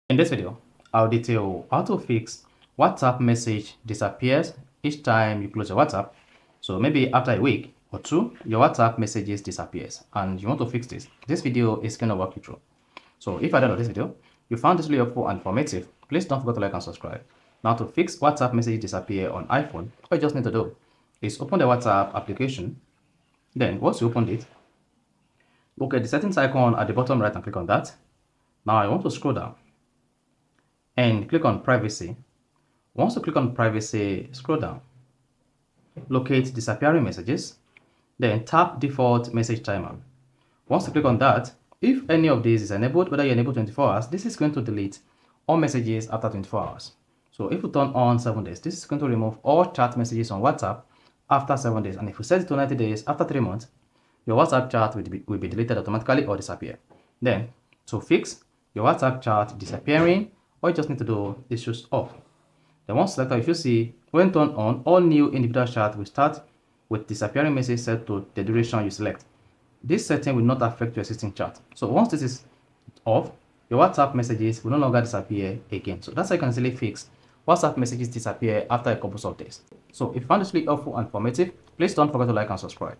In this video, I'll detail how to fix WhatsApp message disappears each time you close your WhatsApp. So maybe after a week or two, your WhatsApp messages disappears and you want to fix this. This video is going to walk you through. So if I don't know this video, you found this really helpful and informative, please don't forget to like and subscribe. Now to fix WhatsApp message disappear on iPhone, what you just need to do is open the WhatsApp application. Then once you open it, look at the settings icon at the bottom right and click on that. Now I want to scroll down and click on privacy. Once you click on privacy, scroll down, locate disappearing messages, then tap default message timer. Once you click on that, if any of these is enabled, whether you enable 24 hours, this is going to delete all messages after 24 hours. So if you turn on 7 days, this is going to remove all chat messages on WhatsApp after 7 days. And if you set it to 90 days, after 3 months, your WhatsApp chat will be deleted automatically or disappear. Then to fix your WhatsApp chat disappearing, all you just need to do is choose off. Then once selected, if you see when turned on, all new individual chat will start with disappearing message set to the duration you select. This setting will not affect your existing chat. So once this is off, your WhatsApp messages will no longer disappear again. So that's how you can easily fix WhatsApp messages disappear after a couple of days. So if you found this really helpful and informative, please don't forget to like and subscribe.